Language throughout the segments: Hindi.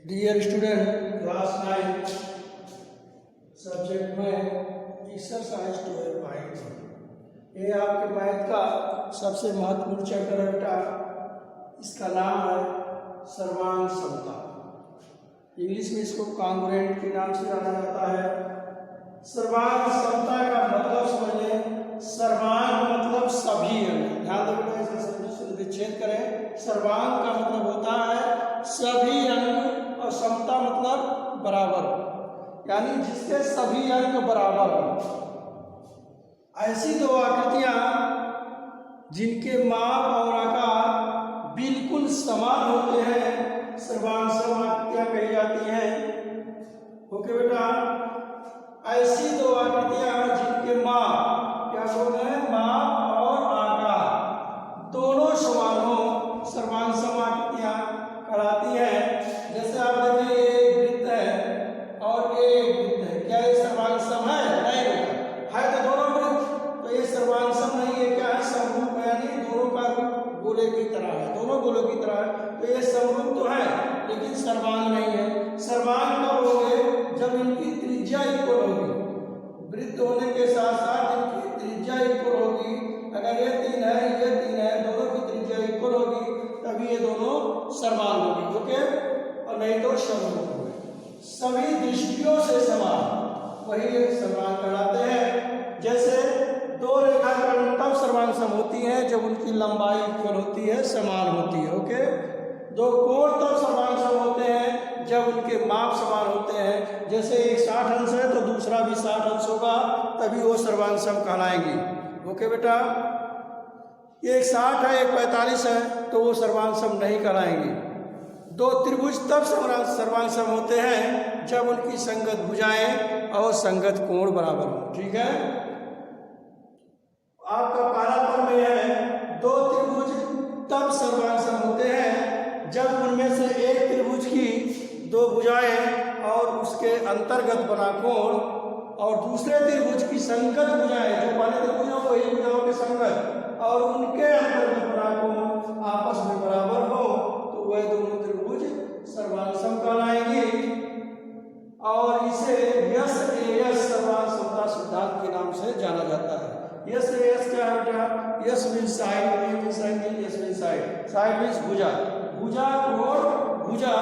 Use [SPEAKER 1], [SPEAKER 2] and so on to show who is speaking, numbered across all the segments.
[SPEAKER 1] डियर स्टूडेंट, क्लास 9 सब्जेक्ट में एक्सरसाइज 12.1 ये आपके मैथ का सबसे महत्वपूर्ण चैप्टर है बेटा। इसका नाम है सर्वांग समता। इंग्लिश में इसको कॉन्ग्रुएंट के नाम से जाना जाता है। सर्वांग समता का मतलब समझ लें। सर्वांग मतलब सभी अंग, ध्यान दें ऐसा शब्द विच्छेद करें। सर्वांग का मतलब होता है सभी अंग और समता मतलब बराबर, यानी जिसके सभी अंग बराबर हो। ऐसी दो आकृतियां जिनके माप और आकार बिल्कुल समान होते हैं सर्वांग सम आकृतियां कही जाती हैं। ओके बेटा, ऐसी दो आकृतियां जिनके माप क्या बोलते हैं, माप और आकार दोनों समान हो, सर्वांग सम आकृतियां कहलाती हैं। जैसे आप देखिए ये एक वृत्त है और ये एक वृत्त है, क्या ये सर्वांग सम है? नहीं बेटा, है तो दोनों वृत्त, तो ये सर्वांग सम नहीं है। क्या है? समरूप है, यानी दोनों का रूप गोले की तरह है, दोनों गोलों की तरह है, तो ये समरूप तो है लेकिन सर्वांग नहीं है। सर्वांग कब होंगे? जब इनकी त्रिज्या इक्वल होगी। वृत्त होने के साथ साथ इनकी त्रिज्या इक्वल होगी। अगर ये 3 है, ये 3 है, दोनों की त्रिज्या इक्वल होगी, तभी ये दोनों सर्वांग होगी। ओके, और नहीं तो समरूप होंगे, सभी दृष्टियों से समान, वही सर्वांग कहलाते हैं। जैसे दो रेखाखंड तब सर्वांग सम होती है जब उनकी लंबाई इक्वल होती है, समान होती है। ओके, दो कोण तब सर्वांग सम होते हैं जब उनके माप समान होते हैं। जैसे एक 60 अंश है तो दूसरा भी 60 अंश होगा, तभी वो सर्वांग सम कहलाएंगी। ओके बेटा, एक 60 है एक 45 है तो वो सर्वांग सम नहीं कहलाएंगे। दो त्रिभुज तब सर्वांग सम होते हैं जब उनकी संगत भुजाएं और संगत कोण बराबर हो। ठीक है, आपका पहला पद में है दो त्रिभुज तब सर्वांग सम होते हैं जब उनमें से एक त्रिभुज की दो भुजाएं और उसके अंतर्गत बना कोण और दूसरे त्रिभुज की संगत भुजाएं, जो पहले त्रिभुज हो वही भुजाओं के संगत और उनके अंतर्गत बना कोण आपस में बराबर हो, तो वह दोनों त्रिभुज सर्वांग सम कहलाएंगे। और इसे यस एयस सर्वांग समता सिद्धांत के नाम से जाना जाता है। यस एयस क्या है बेटा? S means side, A means angle, S means side, side means भुजा, भुजा कोण भुजा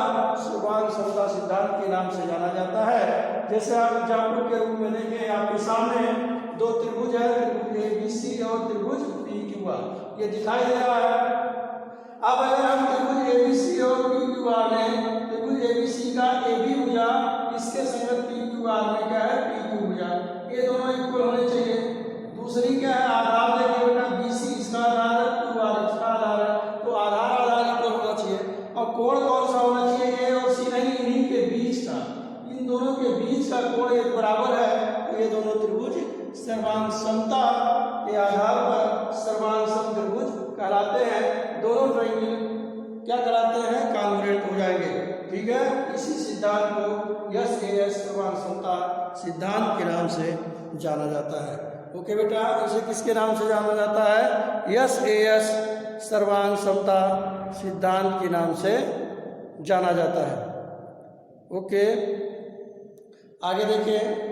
[SPEAKER 1] सर्वांग समता सिद्धांत के नाम से जाना जाता है। जैसे आप एग्जाम्पल के रूप में देखें, आपके सामने दो त्रिभुज है, त्रिभुज ABC और त्रिभुज PQR, ये दिखाई दे रहा है। अब अगर हम त्रिभुज ABC और PQR में त्रिभुज ABC का AB भुजा इसके संगत PQR में क्या है, PQ भुजा, ये दोनों इक्वल होने चाहिए। दूसरी क्या है, आधार देखिए बेटा, BC इसका आधार है, QR इसका आधार है, तो आधार आधार इक्वल होना चाहिए। और कोण कौन सा होना चाहिए? A और C नहीं, इन्हीं के बीच का, इन दोनों के बीच का कोण एक बराबर है, तो ये दोनों त्रिभुज सर्वांग समता के आधार पर सर्वांग सम त्रिभुज कहलाते हैं। दोनों ट्रायंगल क्या कहलाते हैं? कॉन्ग्रुएंट हो जाएंगे। ठीक है, इसी सिद्धांत को यस एयस सर्वांग समता सिद्धांत के नाम से जाना जाता है। ओके बेटा, इसे किसके नाम से जाना जाता है? यस एयस सर्वांग समता सिद्धांत के नाम से जाना जाता है। ओके, आगे देखिए,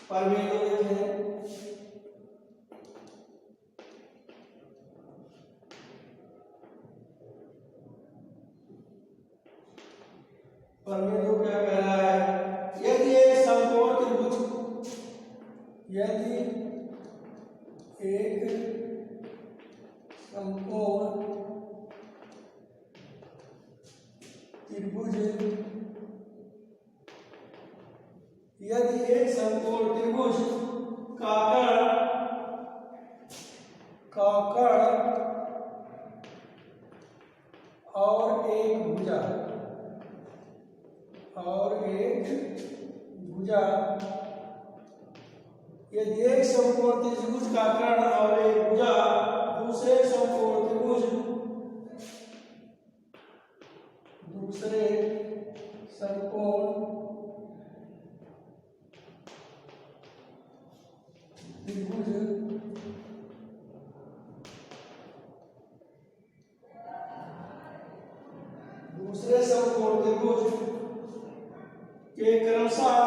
[SPEAKER 1] परमेय देखें, परमेय तो क्या कह रहा है? यदि एक समकोण त्रिभुज, यदि एक समकोण त्रिभुज, यदि एक समकोण त्रिभुज का कर्ण और एक भुजा यदि एक समकोण त्रिभुज का कर्ण और एक भुजा दूसरे समकोण त्रिभुज दूसरे समकोण त्रिभुज के क्रमशः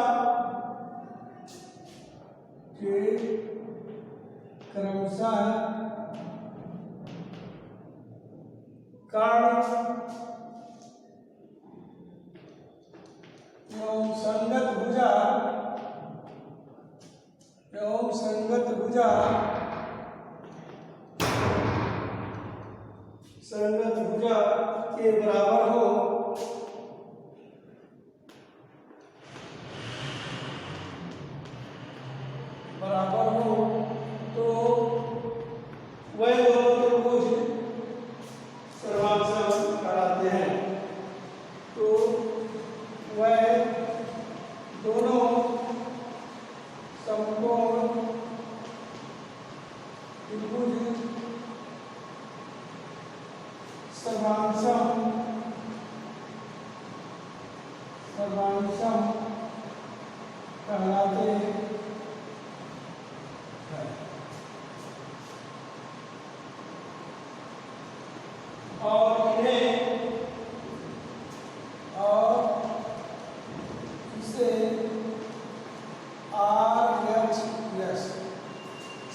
[SPEAKER 1] कर्ण एवं संगत भुजा के बराबर हो तो वह दोनों त्रिभुज सर्वांसम कहलाते हैं। तो वह दोनों समकोण त्रिभुज सर्वांसम कहलाते हैं। और इसे RHS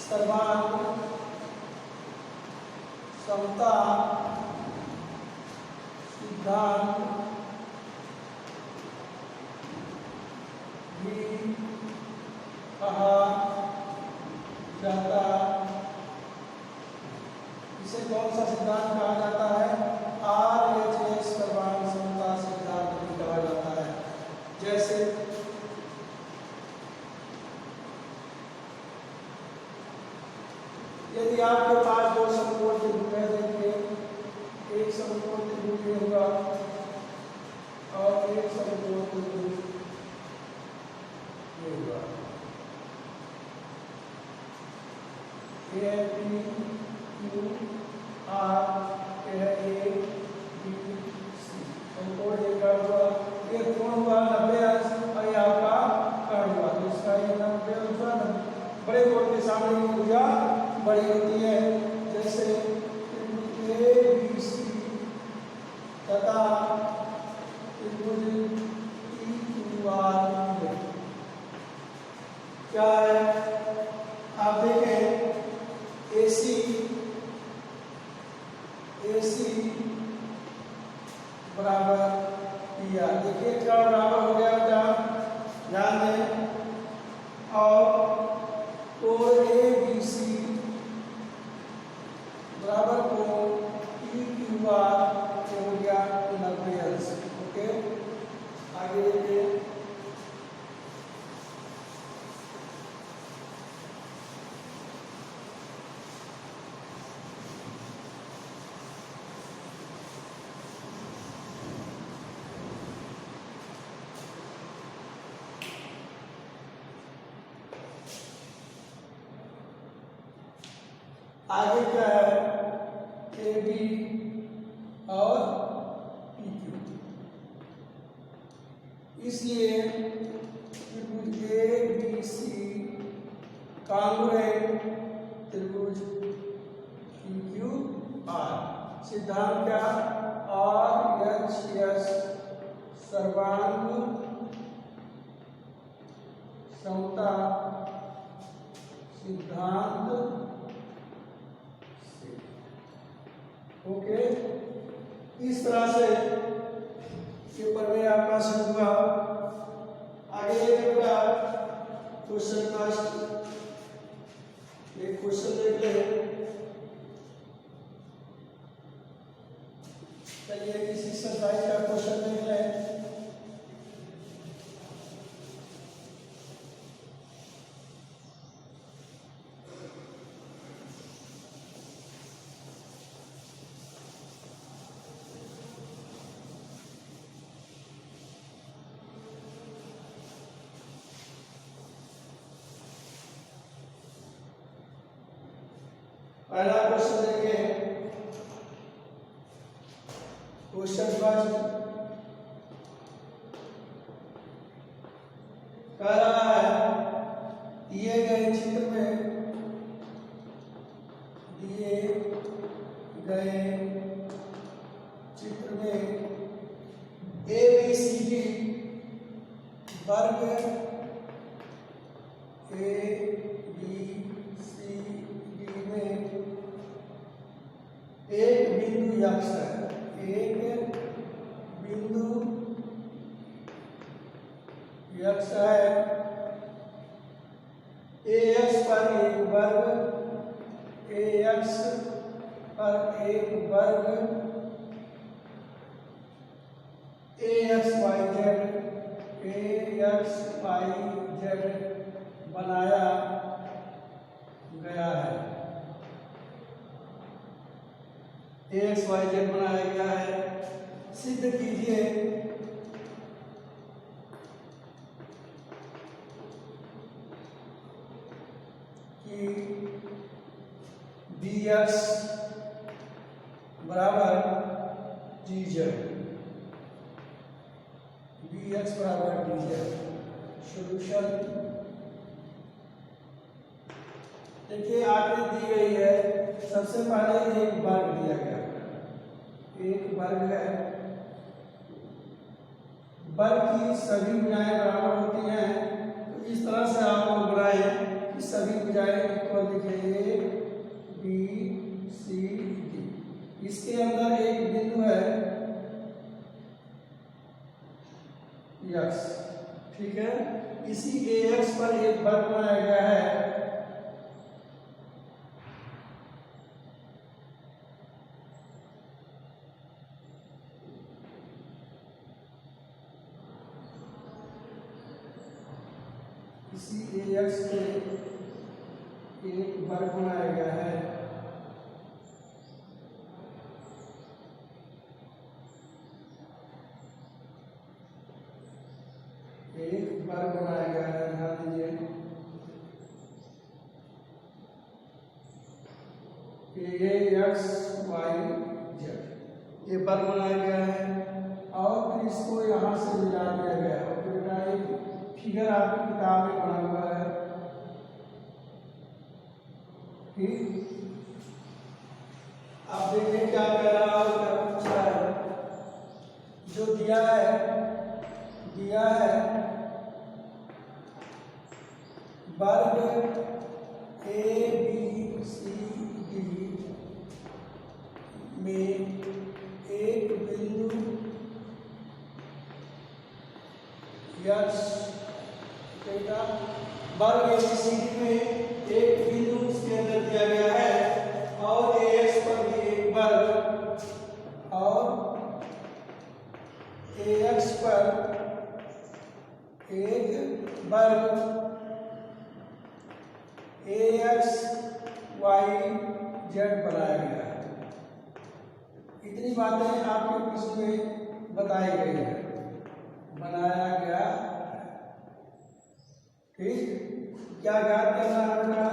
[SPEAKER 1] सर्वांग समता सिद्धांत भी कहा जाता। इसे कौन सा सिद्धांत कहा जाता है? RHS सर्वांग समता सिद्धांत भी कहा जाता है। जैसे यदि आपके पास दो समकोण त्रिभुज है, देखिए एक समकोण त्रिभुज ये होगा और एक समकोण त्रिभुज ये होगा। ये है P Q R, ये है A B C। समकोण ये का हुआ, ये कोण हुआ 90 अंश और ये आपका कर्ण हुआ, तो इसका ये 90 अंश हुआ। बड़े कोण के सामने ऊर्जा बड़ी होती है। जैसे ABC तथा त्रिभुज PQR क्या है? आप देखें AC बराबर PR, देखिए क्या बराबर हो गया बेटा, ध्यान दें। और कोण ABC बराबर कोण PQR हो गया 90 अंश। ओके, आगे देखिए आगे क्या है? AB और PQ। इसलिए त्रिभुज ABC कांग्रुएंट त्रिभुज PQR। सिद्धांत क्या? RHS सर्वांग समता सिद्धांत। ओके, इस तरह से पेपर में आपका शुरू हुआ। आगे देखिएगा क्वेश्चन फर्स्ट, एक क्वेश्चन देख ले। चलिए इस एक्सरसाइज का क्वेश्चन देख लें। पहला क्वेश्चन देखिए, क्वेश्चन फर्स्ट, कह रहा है दिए गए चित्र में ABCD वर्ग ABCD में एक बिंदु यक्ष है, एक बिंदु यक्ष है। AX पर एक वर्ग, AX पर एक वर्ग AXYZ बनाया गया है। AXYZ बनाया गया है। सिद्ध कीजिए कि BX बराबर DZ, BX बराबर DZ। सॉल्यूशन देखिए आकृति दी गई है। सबसे पहले एक वर्ग दिया गया, एक वर्ग है। वर्ग की सभी भुजाएं बराबर होती हैं, तो इस तरह से आप लोग बनाएं कि सभी भुजाएं इक्वल दिखे, A B C D। इसके अंदर एक बिंदु है यक्स, ठीक है। इसी AX पर एक वर्ग बनाया गया है। इसी AX पे एक वर्ग बनाया गया है। एक वर्ग बनाया गया है, ध्यान दीजिए। AXYZ ये वर्ग बनाया गया है और फिर इसको यहाँ से मिला दिया गया है। और बेटा एक फिगर आपकी किताब में बना हुआ है, ठीक। आप देखिए क्या कह रहा है और क्या पूछा है। जो दिया है वर्ग ABCD में एक बिंदु यक्ष, वर्ग ABCD में एक बिंदु इसके अंदर दिया गया है और AX पर भी एक वर्ग और AX पर एक वर्ग AXYZ बनाया गया है। इतनी बातें आपके प्रश्न में बताई गई है, बनाया गया है, ठीक। क्या ज्ञात करना है बेटा?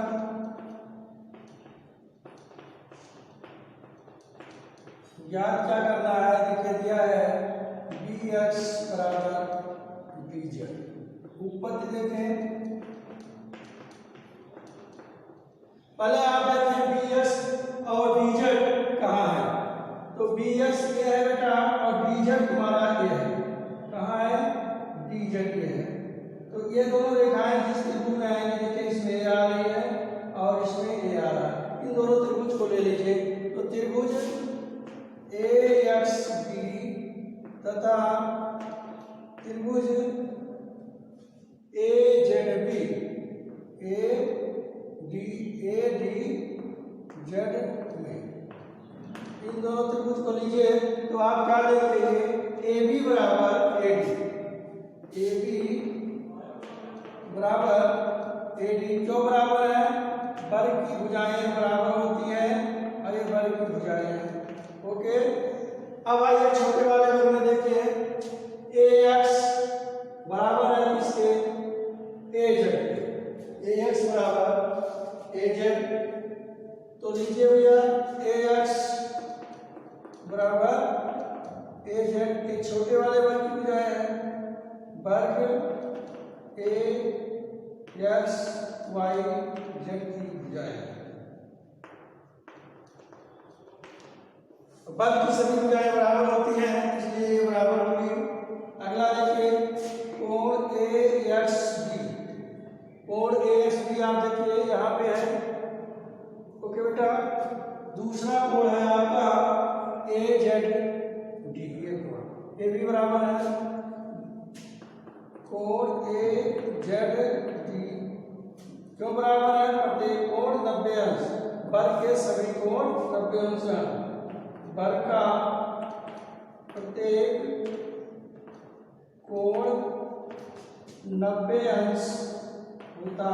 [SPEAKER 1] ज्ञात क्या करना है? देखिए दिया है BX बराबर DZ। उत्पत्ति देखें, पहले आप देखें BX और DZ कहाँ है। तो BX ये है बेटा और DZ तुम्हारा ये है, कहाँ है? DZ ये है। तो ये दोनों रेखाएं जिस त्रिभुज में आएंगी, देखिए इसमें A आ रही है और इसमें A आ रहा है। इन दोनों त्रिभुज को ले लीजिए। तो त्रिभुज AXB तथा त्रिभुज AZB ADZ में इन दोनों त्रिभुज को लीजिए तो आप क्या देखेंगे? AB बराबर AD, AB बराबर AD क्यों बराबर है? वर्ग की भुजाएं बराबर होती हैं और ये वर्ग की भुजाएं हैं, ओके। अब आइए छोटे वाले वर्ग में देखिए। AX बराबर है किसके? AZ। AX बराबर AZ, तो लीजिए भैया AX बराबर AZ के छोटे वाले वर्ग की भुजाएं है, वर्ग AX Y Z की भुजाएं। बल की सभी भुजाएं बराबर होती हैं, इसलिए ये बराबर होगी। अगला देखिए कोण AXB। कोण AXB आप देखिए यहाँ पे है। ओके बेटा, दूसरा कोण है आपका AZD। ये भी बराबर है। कोण AZD क्यों बराबर है? प्रत्येक कोण 90 अंश। वर्ग के सभी कोण 90 अंश हैं। वर्ग का प्रत्येक कोण 90 अंश होता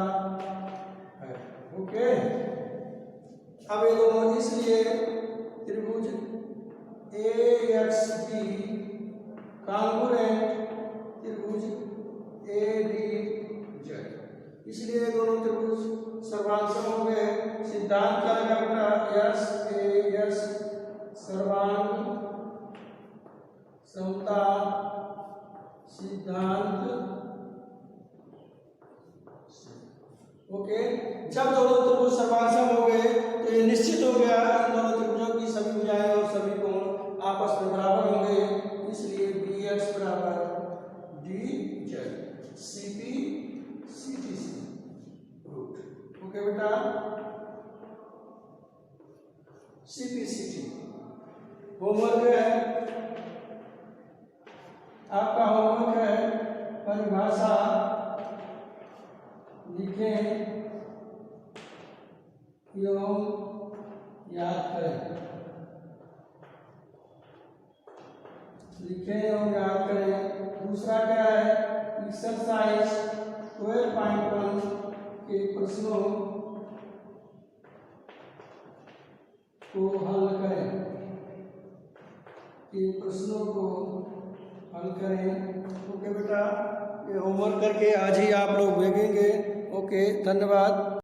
[SPEAKER 1] है। ओके, अब ये दोनों, इसलिए त्रिभुज AXB कांगुरेंट त्रिभुज ADZ, इसलिए दोनों त्रिभुज सर्वांसम हो गए। सिद्धांत क्या लगा बेटा? SAS सर्वांग समता सिद्धांत। ओके, जब दोनों त्रिभुज सर्वांसम हो गए तो ये निश्चित हो गया इन दोनों त्रिभुजों की सभी भुजाएं और सभी कोण आपस में बराबर होंगे। इसलिए BX बराबर DZ CP CTC root. Okay बेटा, CPCT होमवर्क है आपका। होमवर्क है परिभाषा लिखें एवं याद करें। लिखें एवं याद करें। दूसरा क्या है? एक्सरसाइज 12.1 के प्रश्नों को हल करें। इन प्रश्नों को हल करें। ओके बेटा, ये होमवर्क करके आज ही आप लोग भेजेंगे। ओके, धन्यवाद।